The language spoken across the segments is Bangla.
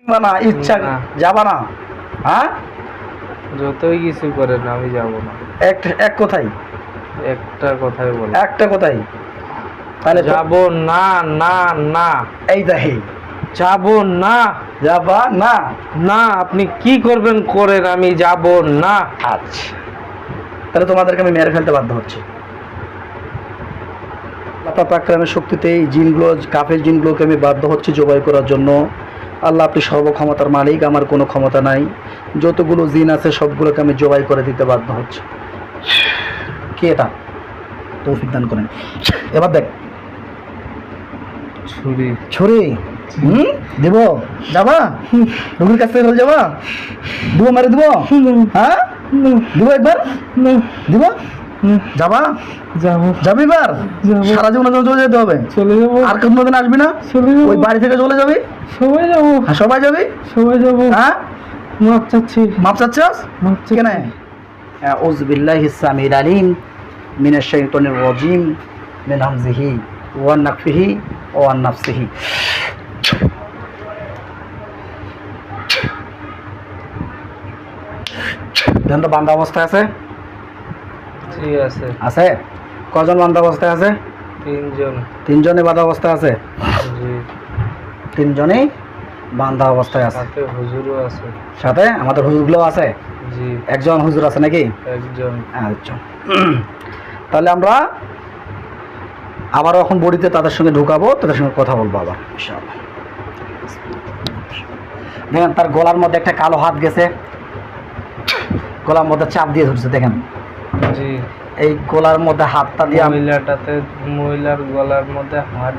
না ইচ্ছা না। যাবা না? হ্যাঁ, যতই কিছু করেন আমি যাব না। এক কথাই, একটা কথাই বল, একটা কথাই। তাহলে যাব না না না, এই দেখি যাব না যাবা না। না। আপনি কি করবেন করেন, আমি যাব না। আচ্ছা, তাহলে তোমাদেরকে আমি মেরে ফেলতে বাধ্য হচ্ছি। আল্লাহ পাক আকরামের শক্তিতে এই জিনগুলো, কাফের জিনগুলোকে আমি বাধ্য হচ্ছি জবাই করার জন্য। আল্লাহ, আপনি সর্বক্ষমতার মালিক, আমার কোনো ক্ষমতা নাই। যতগুলো জিন আছে সবগুলোকে আমি জবাই করে দিতে বাধ্য হচ্ছি। কি এটা? তৌফিক দান করেন। এবার দেখ, ছুরি ছুরি দিব, যাবা রুগীর কাছ থেকে যাবা, দিব, মারে দিব, হ্যাঁ দিব, একবার দিব, যাবা, যাবো, যাবি এবার? যাবো। সারা জীবন চলে যেতে হবে? চলে যাবো, আর কোনোদিন আসবি না? চলে যাবো, ওই বাড়ি থেকে চলে যাবি? সবাই যাবো, হ্যাঁ, সবাই যাবি? সবাই যাবো। হ্যাঁ, মাপ চাচ্ছি, মাপ চাচ্ছাস? মাপ চাচ্ছি। কেন? আউযু বিল্লাহিস সামিউল আলিম মিনাশ শাইতানির রাজিম মিন হামজিহি ওয়া নাফসিহি ওয়া নাফসিহি। ধ্যান তো বান্ধা অবস্থায় আছে? ঠিক আছে। আছে? কজন বান্ধা অবস্থায় আছে? তিনজন। তিনজনে বান্ধা অবস্থায় আছে? জি। তিনজনেই বান্ধা অবস্থায় আছে। সাথে হুজুরও আছে। সাথে আমাদের হুজুরগুলো আছে? জি, একজন হুজুর আছে নাকি? একজন। আচ্ছা, তাহলে আমরা আবারও এখন বডিতে তাদের সঙ্গে ঢুকাবো, তাদের সঙ্গে কথা বলবো আবার ইনশাআল্লাহ। দেখেন তার গলার মধ্যে একটা কালো হাত গেছে, গলার মধ্যে চাপ দিয়ে ধরছে। দেখেন জি, এই গলার মধ্যে হাতটা দিয়ে আমি মহিলার গলার মধ্যে হাত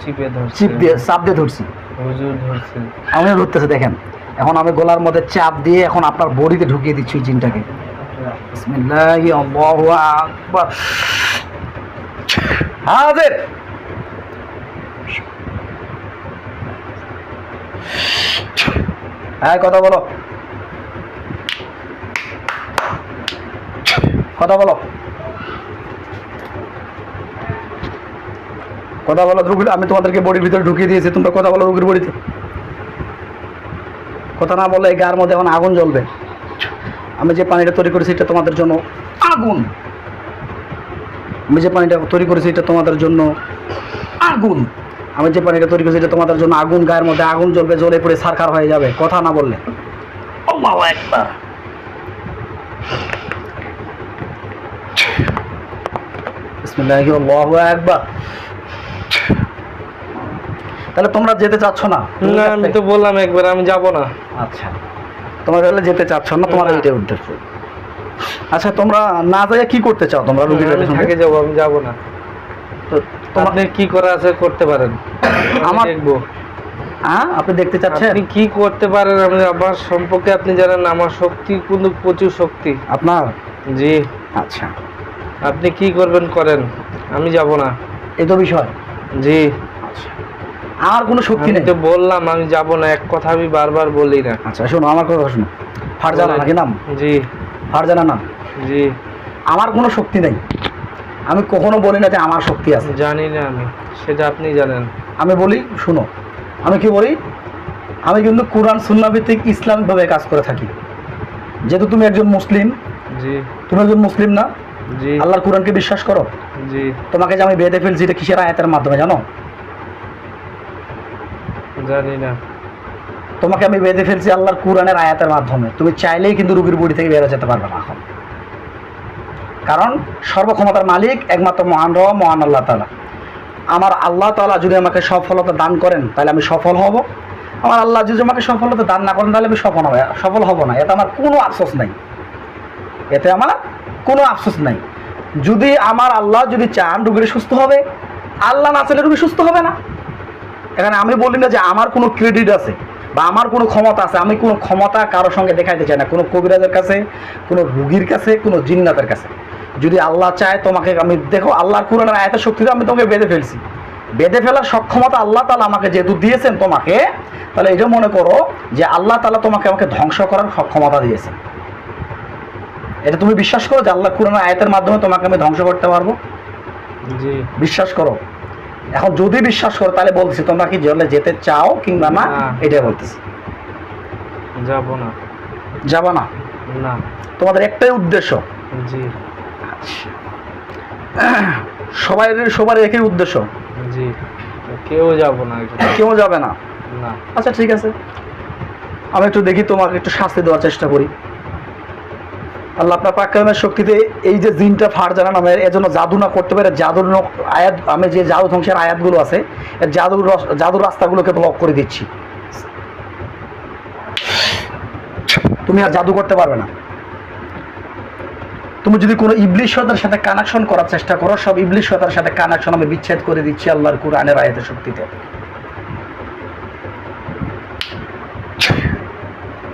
চিপে ধরছে, চাপ দিয়ে ধরছি, হুজুর ধরছে। আমিও ধরতেছে। দেখেন এখন আমি গলার মধ্যে চাপ দিয়ে এখন আপনার বডিতে ঢুকিয়ে দিচ্ছি ওই জিনটাকে। বিসমিল্লাহি আল্লাহু আকবার। হাজির। হ্যাঁ, কথা বলো, কথা বলো, কথা বলো। রুগীর আমি তোমাদেরকে বডির ভিতরে ঢুকিয়ে দিয়েছি, তোমরা কথা বলো রুগীর বডিতে। কথা না বললে এই গায়ের মধ্যে এখন আগুন জ্বলবে। আমি যে পানিটা তৈরি করেছি এটা তোমাদের জন্য আগুন। আমি যে পানিটা তৈরি করেছি এটা তোমাদের জন্য আগুন। আমি যে পানিটা তৈরি করেছি এটা তোমাদের জন্য আগুন। গায়ের মধ্যে আগুন জ্বলবে, জ্বলে পড়ে ছারখার হয়ে যাবে কথা না বললে। আল্লাহু আকবার। বিসমিল্লাহি আল্লাহু আকবার। তাহলে তোমরা যেতে চাচ্ছ না? না, আমি তো বললাম একবার আমি যাব না। আচ্ছা, তোমরা তাহলে যেতে চাচ্ছ না, তোমার না। এইটাই উদ্দেশ্য। আচ্ছা, তোমরা না যাইয়া কি করতে চাও? তোমরা রুগীর আমি থেকে যাবো, আমি যাব না। তো তোমার আপনি কি করা আছে করতে পারেন, আমি আমার- দেখবো। হ্যাঁ, আপনি দেখতে চাচ্ছেন? আপনি কি করতে পারেন, আমি আমার সম্পর্কে আপনি জানেন। আমার শক্তি কিন্তু প্রচুর শক্তি। আপনার? জি, আচ্ছা, আপনি কি করবেন করেন, আমি যাব না। এই তো বিষয়। জি, আচ্ছা, আমার কোনো শক্তি আমি নেই। তো বললাম আমি যাব না, এক কথা আমি বারবার বলি না। আচ্ছা শোনো, আমার কথা শোনো। ফারজানা নাকি নাম? জি, ফারজানা নাম। জি, আমার কোনো শক্তি নেই। আমি কখনো বলি না যে আমার শক্তি আছে। জানি না আমি, সেটা আপনি জানেন। আমি বলি, শুনো, আমি কি বলি, আমি কিন্তু কোরআন সুন্নাহ ভিত্তিক ইসলামিকভাবে কাজ করে থাকি। যেহেতু তুমি একজন মুসলিম, জি, তুমি একজন মুসলিম না? জি, আল্লাহর কোরআনকে বিশ্বাস করো? জি, তোমাকে যে আমি বেঁধে ফেলছি এটা কিসের আয়াতের মাধ্যমে জানো? জানি না। তোমাকে আমি বেঁধে ফেলছি আল্লাহর কোরআনের আয়াতের মাধ্যমে। তুমি চাইলেই কিন্তু রুগীর বডি থেকে বেরো যেতে পারবে না এখন। কারণ সর্বক্ষমতার মালিক একমাত্র মহান রব, মহান আল্লাহ তাআলা। আমার আল্লাহ তাআলা যদি আমাকে সফলতা দান করেন তাহলে আমি সফল হব। আমার আল্লাহ যদি আমাকে সফলতা দান না করেন তাহলে আমি সফল হব না। এতে আমার কোনো আফসোস নাই, এতে আমার কোনো আফসোস নাই। যদি আমার আল্লাহ যদি চান রুগীর সুস্থ হবে, আল্লাহ না চাইলে রুগী সুস্থ হবে না। এখানে আমি বলি না যে আমার কোনো ক্রেডিট আছে বা আমার কোনো ক্ষমতা আছে। আমি কোনো ক্ষমতা কারোর সঙ্গে দেখাইতে চাই না, কোনো কবিরাজের কাছে, কোনো রুগীর কাছে, কোনো জিন্নাতের কাছে। যদি আল্লাহ চায় তোমাকে, আমি দেখো আল্লাহর কোরআনের আয়াতের শক্তিতে আমি তোমাকে বেঁধে ফেলছি। বেঁধে ফেলার সক্ষমতা আল্লাহ তাআলা আমাকে যেহেতু দিয়েছেন তোমাকে, তাহলে এটা মনে করো যে আল্লাহ তাআলা আমাকে ধ্বংস করার সক্ষমতা দিয়েছেন। এটা তুমি বিশ্বাস করো যে আল্লাহ কোরআনের আয়াতের মাধ্যমে তোমাকে আমি ধ্বংস করতে পারবো? জি, বিশ্বাস করো। এখন যদি বিশ্বাস করো তাহলে বলছি তোমরা কি জলে যেতে চাও কিংবা না, না। এটাই বলতেছি। যাব না। যাবা না? না। তোমাদের একটাই উদ্দেশ্য? জি। সবার একই উদ্দেশ্য? জি। কেউ যাব না। কেউ যাবে না? না। আচ্ছা ঠিক আছে, আমি একটু দেখি, তোমাকে একটু শাস্তি দেওয়ার চেষ্টা করি। আল্লাহ আপনার পাক কালামের শক্তিতে এই যে জিনটা ফার জানান, আমি এর জন্য জাদু না করতে পারে, জাদুর আয়াত, আমি যে জাদু ধ্বংসের আয়াতগুলো আছে, এর জাদুর রাস্তাগুলোকে ব্লক করে দিচ্ছি। তুমি আর জাদু করতে পারবে না। তুমি যদি কোনো ইবলিশ শয়তানের সাথে কানেকশন করার চেষ্টা করো, সব ইবলিশ শয়তানের সাথে কানেকশন আমি বিচ্ছেদ করে দিচ্ছি আল্লাহর কুরআনের আয়াতের শক্তিতে।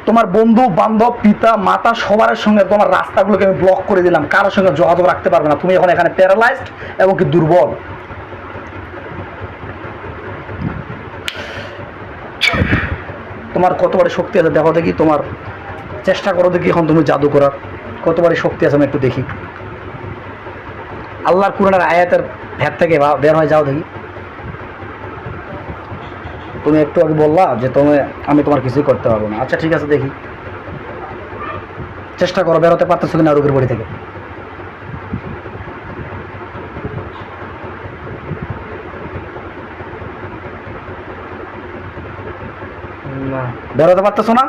তোমার বন্ধু বান্ধব পিতা মাতা সবার সঙ্গে তোমার রাস্তাগুলোকে আমি ব্লক করে দিলাম, কারোর সঙ্গে যোগাযোগ রাখতে পারবে না। তুমি এখন এখানে প্যারালাইজড এবং কি দুর্বল। তোমার কতবারে শক্তি আছে দেখো দেখি, তোমার চেষ্টা করো দেখি এখন তুমি জাদু করার কতবারে শক্তি আছে আমি একটু দেখি। আল্লাহর কুরআনের আয়াতের ভেদ থেকে বের হয়ে যাও দেখি। তুমি একটু আগে বললা যে আমি তোমার কিছুই করতে পারবো না। আচ্ছা ঠিক আছে, দেখি চেষ্টা করো, বেরোতে পারতেছো কিনা রোগীর বড়ি থেকে। না। বেরোতে পারতেছো না?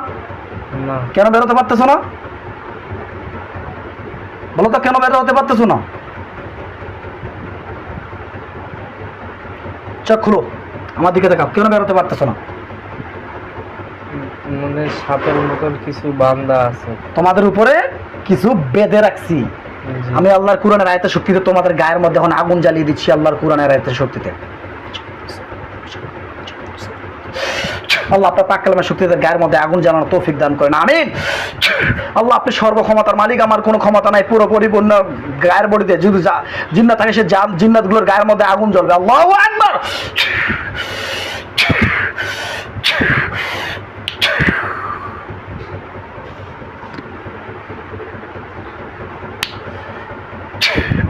না। কেন বেরোতে পারতেছো না? বলো তো, কেন বেরোতে পারতেছো না? চোখ খুলো, আমার দিকে দেখাও, কেন বেরোতে পারতেছো না? মানে সাপের মতন কিছু বান্দা আছে তোমাদের উপরে, কিছু বেঁধে রাখছি জি। আমি আল্লাহর কুরআনের আয়াতের শক্তিতে। তোমাদের গায়ের মধ্যে এখন আগুন জ্বালিয়ে দিচ্ছি আল্লাহর কুরআনের আয়াতের শক্তিতে। আল্লাহ আপনার পাক কালামের শক্তিতে গায়ের মধ্যে আগুন জ্বালানোর তৌফিক দান করেন, আমিন। আল্লাহ আপনি সর্বক্ষমতার মালিক, আমার কোনো ক্ষমতা নাই, পুরো পরিপূর্ণ গায়ের বডিতে যদি জিন্নাত থাকে, সে জিন্নাতগুলোর গায়ের মধ্যে আগুন জ্বলবে। আল্লাহু আকবার।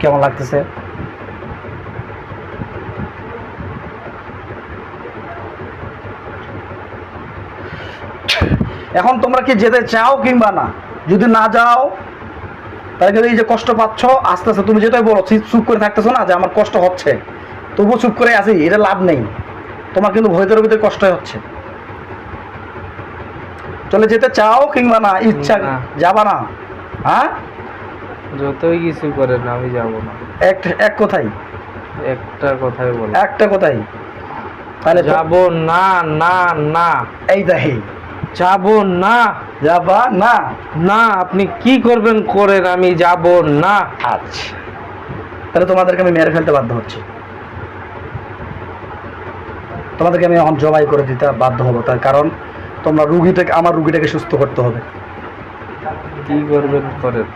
কেমন লাগতেছে? এখন তোমরা কি যেতে চাও কিংবা না? যদি না যাও তাহলে কিন্তু এই যে কষ্ট পাচ্ছ আস্তে আস্তে, তুমি যেটাই বলো চুপ করে থাকতেছো না যে আমার কষ্ট হচ্ছে, তবুও চুপ করে আছি, এটা লাভ নেই। তোমার কিন্তু ভয়দের ভিতরে কষ্ট হচ্ছে। চলে যেতে চাও কিংবা না? ইচ্ছা যাবা না? হ্যাঁ, যতই কিছু করেন আমি যাব না। এক কথাই, একটা কথাই বল, একটা কথাই, তাহলে যাব না। না না, এই দেখি, যাব না। যাবা না? না, আপনি কি করবেন করেন, আমি যাব না। আচ্ছা, তাহলে তোমাদেরকে আমি মেরে ফেলতে বাধ্য হচ্ছি। তোমাদেরকে আমি এখন জবাই করে দিতে বাধ্য হবো, তার কারণ তোমরা আমার রুগীটাকে সুস্থ করতে হবে। কি করবেন করেন,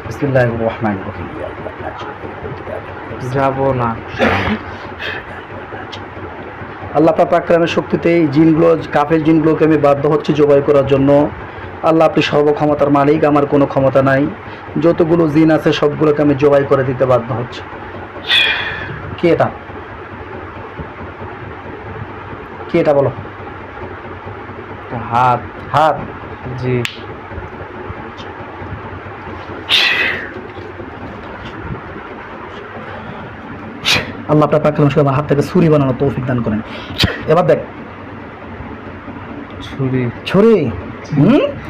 বিসমিল্লাহির রহমানির রহিম। যাব না। আল্লাহ পাক আকরামের শক্তিতে এই জিনগুলো, কাফের জিনগুলোকে আমি বাধ্য হচ্ছি জবাই করার জন্য। আল্লাহ আপনি সর্বক্ষমতার মালিক, আমার কোনো ক্ষমতা নাই। যতগুলো জিন আছে সবগুলোকে আমি জবাই করে দিতে বাধ্য হচ্ছি। কি এটা? কি এটা বলো? হাত। হাত? জি। আল্লাহ আপনার পাক আমার হাত থেকে ছুরি বানানোর তৌফিক দান করেন। এবার দেখ, ছুরি। ছুরি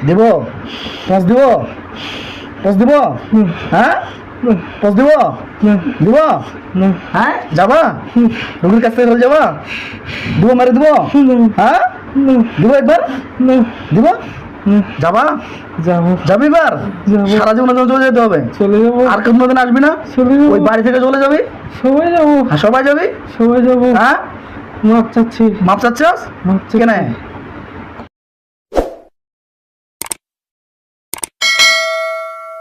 দিব? টস দিব? টস দিব? হ্যাঁ, টস দিব? দিব? হ্যাঁ, যাবা রুগীর কাছ থেকে যাবা? দিব, মারি দিব? হ্যাঁ, দিব একবার? দিব? যাবা? যাবো। যাবি এবার? সারা জীবনের জন্য চলে যেতে হবে? চলে যাবো। আর কোনোদিন আসবি না? চলে যাবো। ওই বাড়ি থেকে চলে যাবি? সবাই যাবো। সবাই যাবি? সবাই যাবো। হ্যাঁ, মাপ চাচ্ছি। মাপ চাচ্ছিস? মাপ চাচ্ছি। কেন?